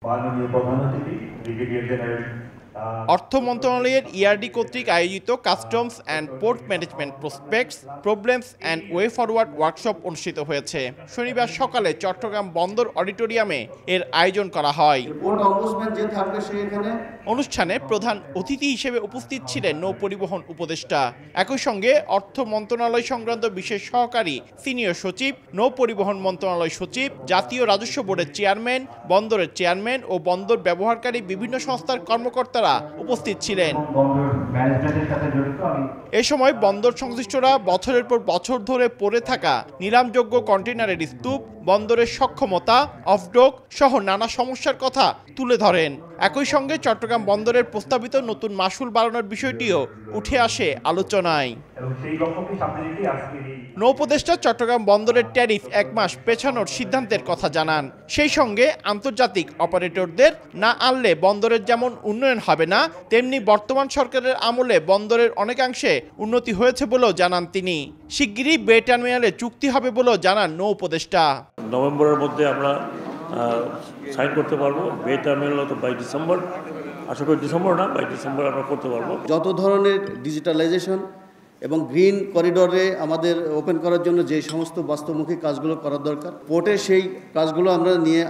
মাননীয় প্রধান অতিথি ব্রিগেডিয়ার জেনারেল অর্থ মন্ত্রণালয়ের ইআরডি কর্তৃক আয়োজিত customs and port management prospects problems and way forward workshop অনুষ্ঠিত হয়েছে। শনিবার সকালে চট্টগ্রাম বন্দর অডিটোরিয়ামে এর আয়োজন করা হয়। অনুষ্ঠানে প্রধান অতিথি হিসেবে উপস্থিত ছিলেন নৌ পরিবহন উপদেষ্টা। একই সঙ্গে অর্থ মন্ত্রণালয় সংক্রান্ত বিশেষ সহকারী সিনিয়র সচিব, নৌ পরিবহন মন্ত্রণালয় সচিব, জাতীয় রাজস্ব বোর্ডের চেয়ারম্যান, বন্দরের চেয়ারম্যান ও বন্দর ব্যবহারকারী বিভিন্ন সংস্থার কর্মকর্তারা উপস্থিত ছিলেন। এ সময় বন্দর সংশ্লিষ্টরা বছরের পর বছর ধরে পড়ে থাকা নিলামযোগ্য কন্টেইনারের স্তূপ, বন্দরের সক্ষমতা, অফডক সহ নানা সমস্যার কথা তুলে ধরেন। একই সঙ্গে চট্টগ্রাম বন্দরের প্রস্তাবিত নতুন মাশুল বাড়ানোর বিষয়টিও উঠে আসে আলোচনায়। নৌ উপদেষ্টা চট্টগ্রাম বন্দরের ট্যারিফ 1 মাস পেছানোর সিদ্ধান্তের কথা জানান। সেই সঙ্গে আন্তর্জাতিক অপারেটরদের না আনলে বন্দরের যেমন উন্নয়ন হবে না, তেমনি বর্তমান সরকারের আমলে বন্দরের অনেকাংশে উন্নতি হয়েছে বলেও জানান তিনি। শিগগিরই বে টার্মিনালে চুক্তি হবে বলেও জানান নৌ উপদেষ্টা। নভেম্বরের মধ্যে আমরা সাইন করতে পারবো। বে টার্মিনাল তো বাই ডিসেম্বর, আশা করি ডিসেম্বর না, বাই ডিসেম্বর আমরা করতে পারবো। যত ধরনের ডিজিটালাইজেশন এবং গ্রিন করিডোরে আমাদের ওপেন করার জন্য যে সমস্ত বাস্তবমুখী কাজগুলো করার দরকার, পোর্টে সেই কাজগুলো আমরা নিয়ে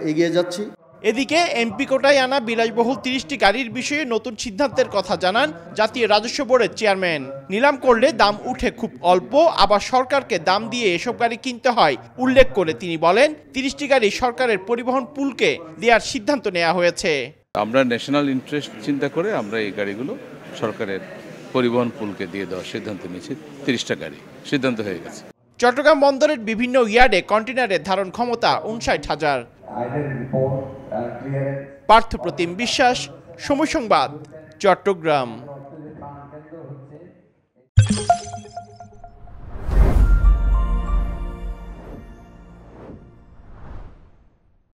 এগিয়ে যাচ্ছি। এদিকে এমপি কোটায় আনা বিলাসবহুল 30টি গাড়ির বিষয়ে নতুন সিদ্ধান্তের কথা জানান জাতীয় রাজস্ব বোর্ডের চেয়ারম্যান। নিলাম করলে দাম উঠে খুব অল্প, আবার সরকারকে দাম দিয়ে এসব গাড়ি কিনতে হয় উল্লেখ করে তিনি বলেন, 30টি গাড়ি সরকারের পরিবহন পুলকে দেওয়ার সিদ্ধান্ত নেওয়া হয়েছে। আমরা ন্যাশনাল ইন্টারেস্ট চিন্তা করে আমরা এই গাড়িগুলো সরকারের পরিবহন পুলকে দিয়ে দেওয়ার সিদ্ধান্ত নিয়েছি। 30টা গাড়ি সিদ্ধান্ত হয়ে গেছে। চট্টগ্রাম বন্দরের বিভিন্ন ইয়ার্ডে কন্টেইনারের ধারণ ক্ষমতা 59,000। পার্থপ্রতিম বিশ্বাস, সময় সংবাদ, চট্টগ্রাম।